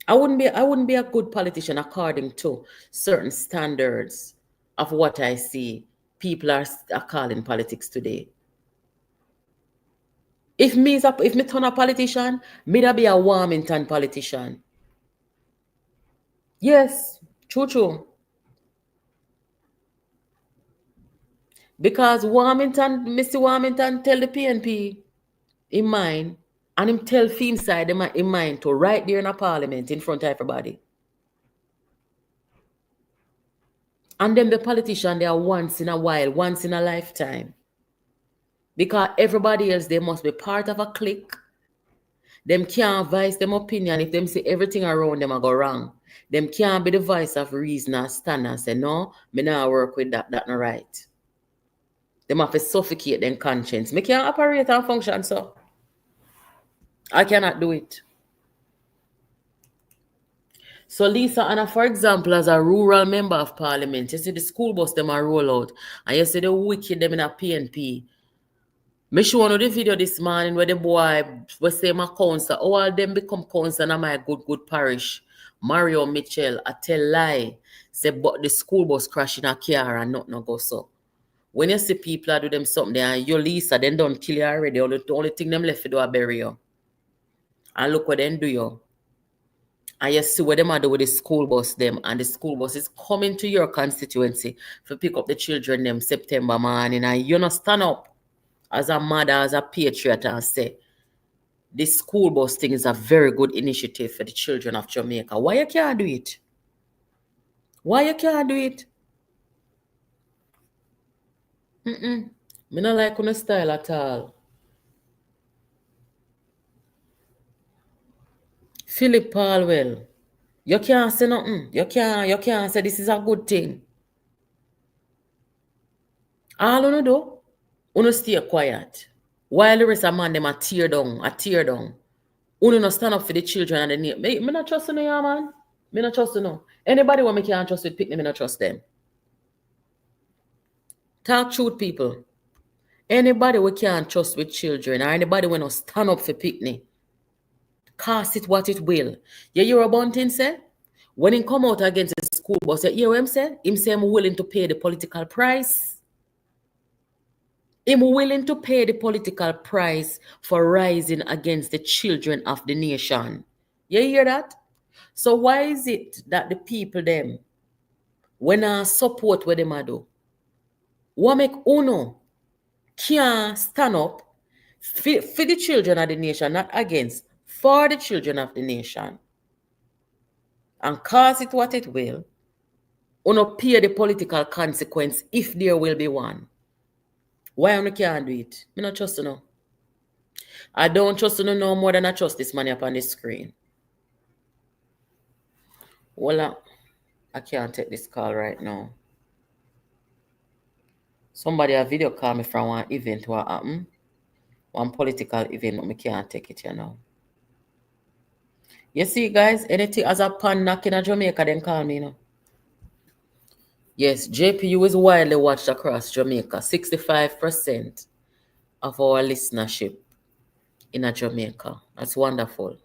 I wouldn't be a good politician according to certain standards of what I see people are calling politics today. If me turn a politician, me da be a Warmington politician. Yes, true. Because Mr. Warmington tell the PNP in mind, and him tell Fim side in mind to right there in a parliament in front of everybody. And then the politician, they are once in a while, once in a lifetime. Because everybody else, they must be part of a clique. Them can't voice them opinion if them say everything around them are go wrong. Them can't be the voice of reason and stand and say, no, me not work with that not right. Them have to suffocate them conscience. Me can't operate and function, so I cannot do it. So Lisa Anna, for example, as a rural member of parliament, you see the school bus them are roll out, and you see the wicked them in a PNP. Me show you the video this morning where the boy was saying my council, all them become council in my good parish. Mario Mitchell, I tell lie. Say, but the school bus crash in a car and nothing go so. When you see people are do them something there and you Lisa, then don't kill you already. The only thing them left to do is bury you. And look what them do you. And you see what them are do with the school bus them, and the school bus is coming to your constituency to pick up the children them September morning, and you not stand up as a mother, as a patriot, and say, this school bus thing is a very good initiative for the children of Jamaica. Why you can't do it? Why you can't do it? Me not like on style at all. Philip Palwell, you can't say nothing. You can't say this is a good thing. All you do, you stay quiet. While the rest of man them a tear down. You no stand up for the children and the name. Me not trust you, yeah, man. Me not trust you, no. Anybody who me can't trust with picnic, me not trust them. Talk truth, people. Anybody we can't trust with children, or anybody when no stand up for picnic, cast it what it will. You hear a bunting say? When he come out against the school bus, you hear what him say? Him say I'm willing to pay the political price. Him willing to pay the political price for rising against the children of the nation. You hear that? So why is it that the people them, when I support what them a do, what make uno can't stand up for the children of the nation, not against, for the children of the nation, and cause it what it will, uno pay the political consequence if there will be one. Why uno can't do it? I don't trust you no. I don't trust you no more than I trust this man up on the screen. Well, I can't take this call right now. Somebody a video call me from one event what happened. One political event, but I can't take it, you know. You see, guys, anything as a pan knocking in Jamaica, then call me, you know. Yes, JPU is widely watched across Jamaica. 65% of our listenership in Jamaica. That's wonderful.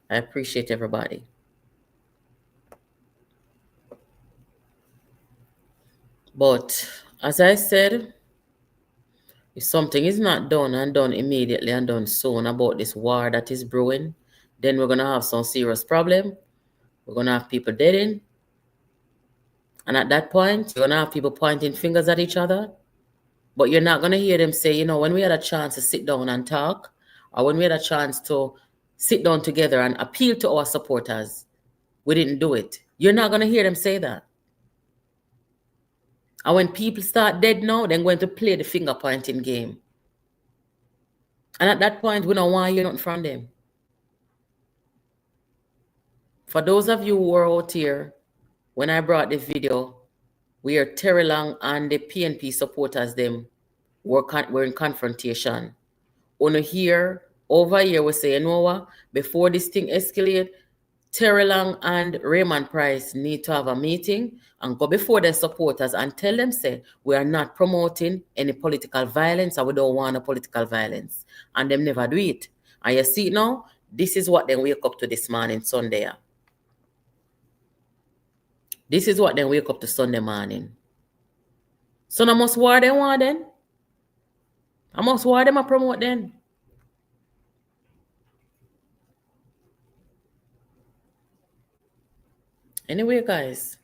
I appreciate everybody. But as I said, if something is not done and done immediately and done soon about this war that is brewing, then we're going to have some serious problem. We're going to have people dead in. And at that point, you're going to have people pointing fingers at each other. But you're not going to hear them say, you know, when we had a chance to sit down and talk, or when we had a chance to sit down together and appeal to our supporters, we didn't do it. You're not going to hear them say that. And when people start dead now, they're going to play the finger pointing game. And at that point, we don't want to hear nothing from them. For those of you who were out here, when I brought the video, where Terry Long and the PNP supporters them were in confrontation. Over here, we say, you know what? Before this thing escalate, Terry Long and Raymond Price need to have a meeting and go before their supporters and tell them, say, we are not promoting any political violence and we don't want a political violence. And them never do it. And you see now, this is what they wake up to this morning, Sunday. This is what they wake up to Sunday morning. So I must war them want then. I must war them and promote them. Anyway, guys.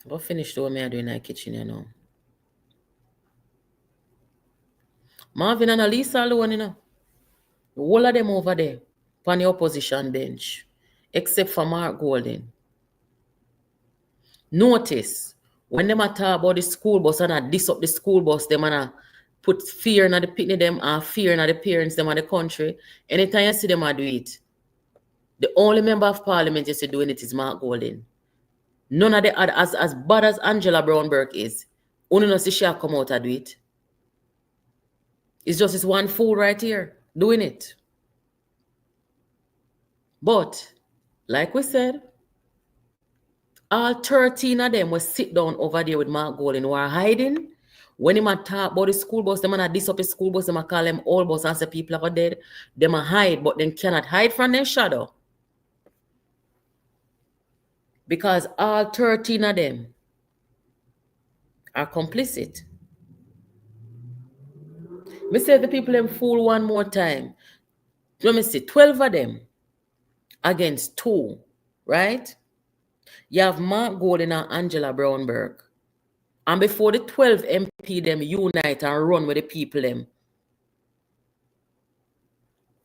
I'll finish what I do in the kitchen, you know. Marvin and Lisa alone, you know. The whole of them over there on the opposition bench. Except for Mark Golden. Notice, when them talk about the school bus and I diss up the school bus, them and put fear in the picnic them and fear in the parents them in the country. Anytime you see them do it, the only member of parliament you see doing it is Mark Golden. None of the other, as bad as Angela Brownberg is, only no see she come out and do it. It's just this one fool right here doing it. But, like we said, all 13 of them will sit down over there with Mark Golden who are hiding. When him talk about the school bus, them and diss up the school bus, them call them all bus and say people are dead. Them hide, but they cannot hide from their shadow. Because all 13 of them are complicit. Me say the people them fool one more time. Let me see, 12 of them against 2, right? You have Mark Golden and Angela Brownberg. And before the 12 MP them unite and run with the people them.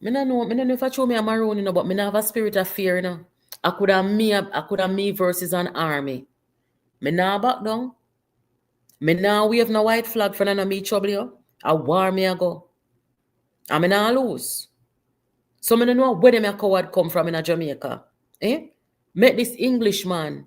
I don't know if I show me a maroon, you know, but I have a spirit of fear, you know. I could have me versus an army. Me now back down. Me now wave no white flag for none of me trouble you. I war me I go. And me now lose. So me don't know where them a coward come from in Jamaica. Eh? Make this Englishman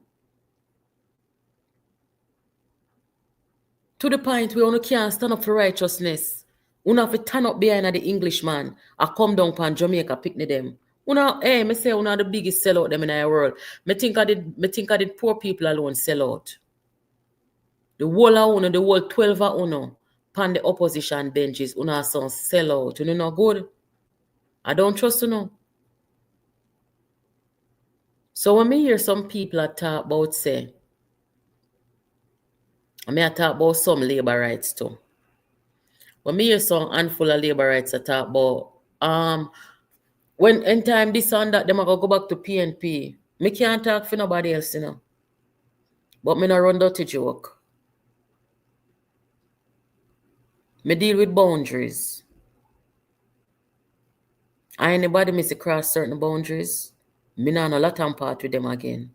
to the point where you can't stand up for righteousness. You have to turn up behind the Englishman. I come down upon Jamaica, picnic them. Me say you the biggest sellout them in the world. Me think I did poor people alone sell out. The whole of the whole 12 of upon the opposition benches, some sell out. You know good. I don't trust you know. So when me hear some people talk about say, I talk about some labor rights too. When me hear some handful of labor rights talk about when in time this and that them are go back to PNP. Me can't talk for nobody else, you know. But me not run dirty joke. Me deal with boundaries. And anybody miss to cross certain boundaries, me not no lot and part with them again.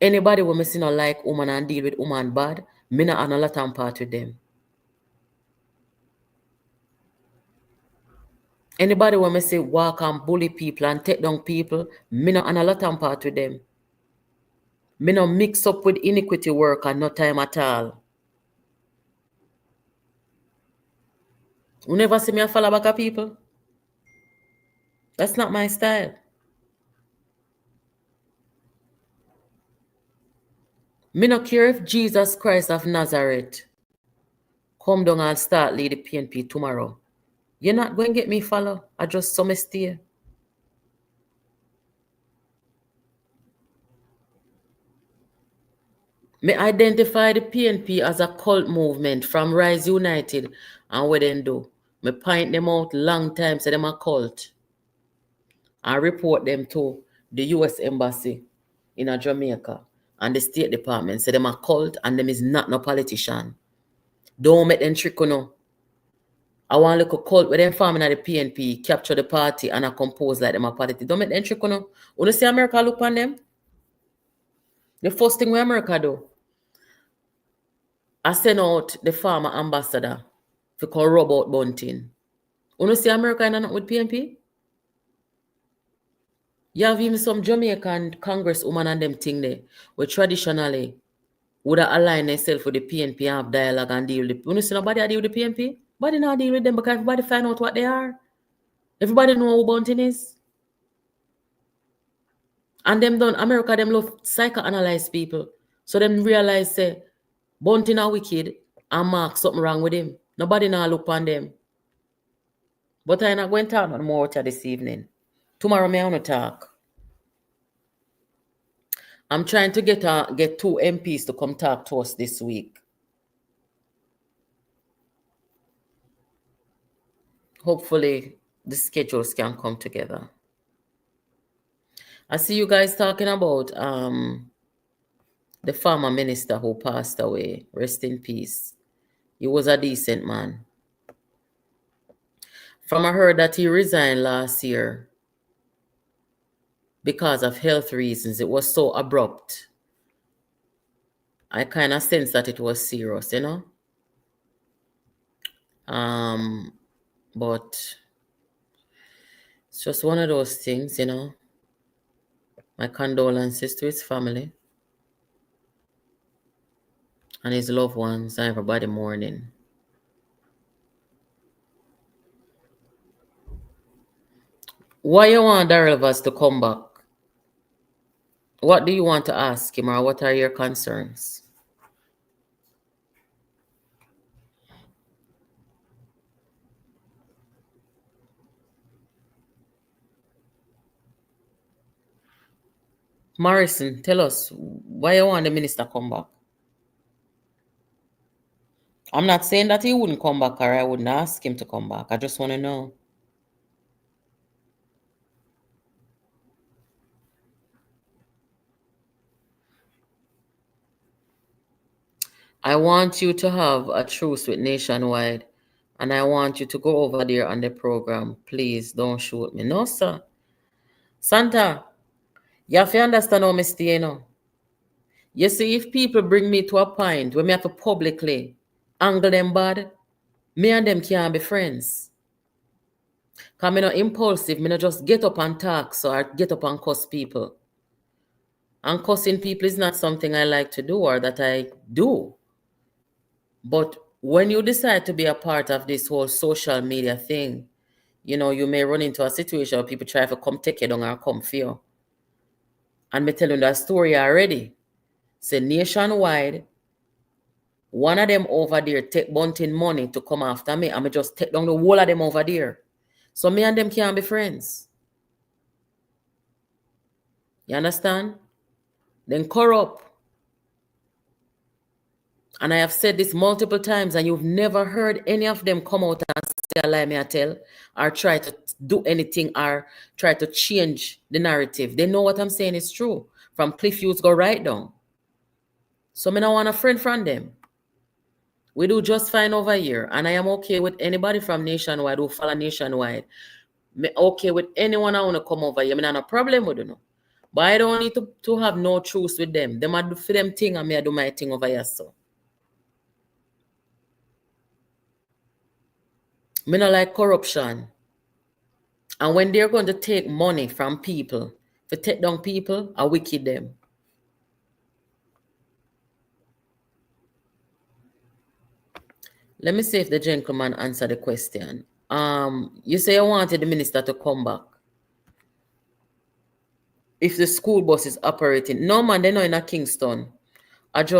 Anybody who me see no like woman and deal with woman bad, me not no lot and part with them. Anybody who me say walk and bully people and take down people, me not no lot and part with them. Me no mix up with iniquity work and no time at all. You never see me a follow back of people? That's not my style. Me no care if Jesus Christ of Nazareth come down and start lead the PNP tomorrow. You're not going to get me follow. I just saw me stay. Me identify the PNP as a cult movement from Rise United and what they do. Me point them out long time, say them a cult. And report them to the US Embassy in Jamaica and the State Department say them a cult and them is not no politician. Don't make them trick you no. I want to look a cult where them farming at the PNP, capture the party and I compose like them a party. Don't make them trick you no. When you see America look on them, the first thing where America do, I send out the farmer ambassador to call rub out bunting. When you see America in with PNP, you have even some Jamaican congresswoman and them thing there, where traditionally would have aligned themselves with the PNP and have dialogue and deal with it. When you see nobody deal with the PNP, nobody not deal with them because everybody find out what they are. Everybody know who bunting is. And them done, America, them love psychoanalyze people. So them realize, say, bunting are wicked and mark something wrong with him. Nobody now look on them. But I'm not going to talk no more to this evening. Tomorrow, I want to talk. I'm trying to get 2 MPs to come talk to us this week. Hopefully, the schedules can come together. I see you guys talking about the former minister who passed away. Rest in peace. He was a decent man. From I heard that he resigned last year because of health reasons. It was so abrupt. I kind of sense that it was serious, you know. But it's just one of those things, you know. My condolences to his family and his loved ones and everybody mourning. Why you want Darrell to come back? What do you want to ask him, or what are your concerns? Morrison, tell us, why you want the minister come back? I'm not saying that he wouldn't come back or I wouldn't ask him to come back. I just want to know. I want you to have a truce with Nationwide, and I want you to go over there on the program. Please don't shoot me. No, sir. Santa, you have to understand how I stay, you know. You see, if people bring me to a point where me have to publicly angle them bad, me and them can't be friends. Because I'm not impulsive. I'm not just get up and talk, so I get up and cuss people. And cussing people is not something I like to do or that I do. But when you decide to be a part of this whole social media thing, you know, you may run into a situation where people try to come take you down or come for you. And me tell you that story already. Say Nationwide, one of them over there take bunting money to come after me, and me just take down the whole of them over there. So me and them can't be friends. You understand? Then corrupt. And I have said this multiple times, and you've never heard any of them come out and say a lie me I tell, or try to do anything, or try to change the narrative. They know what I'm saying is true. From cliff views go right down. So me don't want a friend from them. We do just fine over here, and I am okay with anybody from Nationwide who follow Nationwide. Me okay with anyone I want to come over here. I have no problem with them. But I don't need to have no truce with them. Them I do for them thing, and me I do my thing over here. So me not like corruption. And when they're going to take money from people, to take down people, I wicked them. Let me see if the gentleman answered the question. You say you wanted the minister to come back. If the school bus is operating. No, man, they're not in a Kingston. All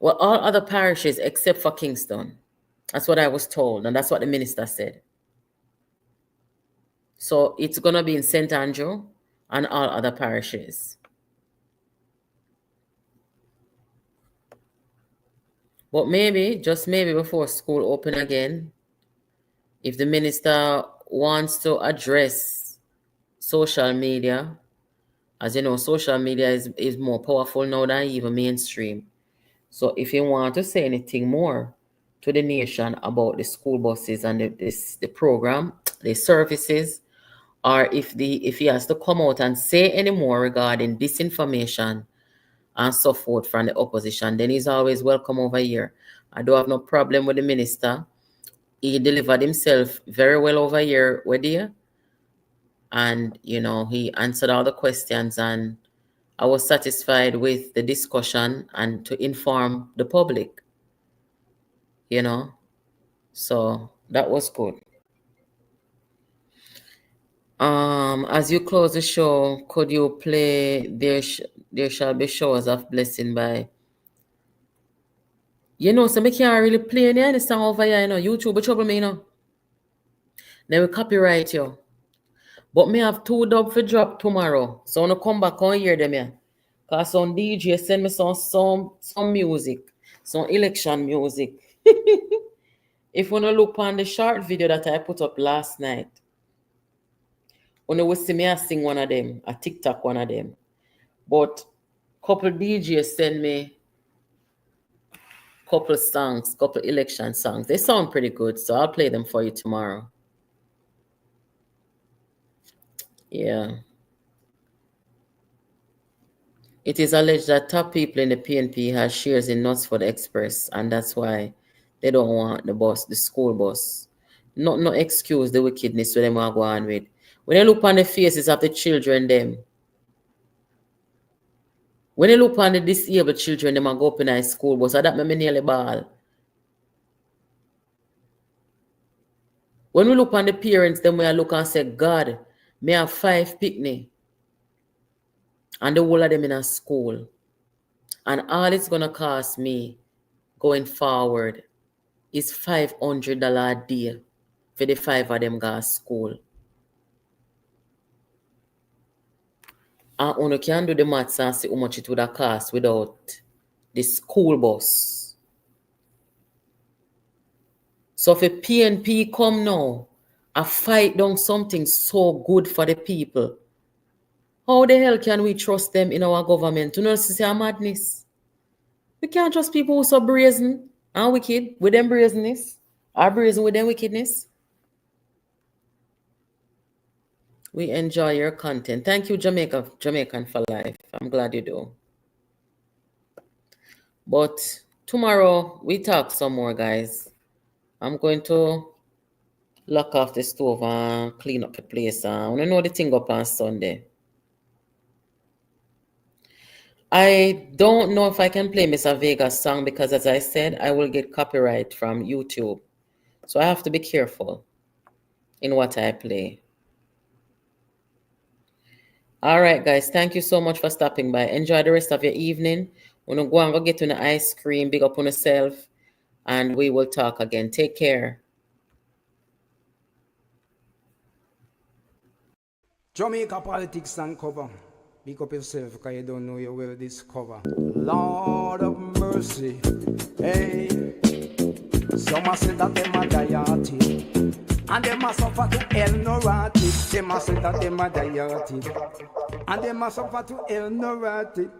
other parishes except for Kingston. That's what I was told, and that's what the minister said. So it's going to be in St. Andrew and all other parishes. But maybe, just maybe before school open again, if the minister wants to address social media As you know, social media is more powerful now than even mainstream. So if you want to say anything more to the nation about the school buses and the program, the services, or if he has to come out and say any more regarding disinformation and so forth from the opposition, then he's always welcome over here. I don't have no problem with the minister. He delivered himself very well over here with you. And, you know, he answered all the questions, and I was satisfied with the discussion and to inform the public, you know. So that was good. As you close the show, could you play There Shall Be Showers of Blessing by... You know, so I can't really play any song over here, you know. YouTube will trouble me, you know. They will copyright you. But me have 2 dub for drop tomorrow. So when I come back and hear them here. Because some DJ send me some music. Some election music. If you look on the short video that I put up last night, you will see me sing one of them, a TikTok one of them. But couple DJs send me couple songs, couple election songs. They sound pretty good, so I'll play them for you tomorrow. Yeah. It is alleged that top people in the PNP has shares in Knutsford Express, and that's why they don't want the school bus. No excuse the wickedness that them are going with. When you look on the faces of the children, when you look on the disabled children, them are go up in a school bus, so that made me nearly ball. When we look on the parents, then we look and say, God, me have 5 picnic. And the whole of them in a school. And all it's going to cost me going forward is $500 a day for the 5 of them go to school. And you can do the maths and see how much it would have cost without the school bus. So if a PNP come now and fight down something so good for the people, how the hell can we trust them in our government? You know, this is a madness. We can't trust people who are so brazen and wicked with them brazenness, or brazen with them wickedness. We enjoy your content. Thank you, Jamaican for life. I'm glad you do. But tomorrow, we talk some more, guys. I'm going to lock off the stove and clean up the place. I want to know the thing up on Sunday. I don't know if I can play Mr. Vega's song because, as I said, I will get copyright from YouTube. So I have to be careful in what I play. All right, guys. Thank you so much for stopping by. Enjoy the rest of your evening. We're going to go and go get an ice cream. Big up on yourself. And we will talk again. Take care. Jamaica politics and cover. Pick up yourself because you don't know you will discover. Lord of mercy. Hey. Some say that them are dieting. And them must suffer to hell no rotted. They must say that them are dieting. And they must suffer to hell no rotted.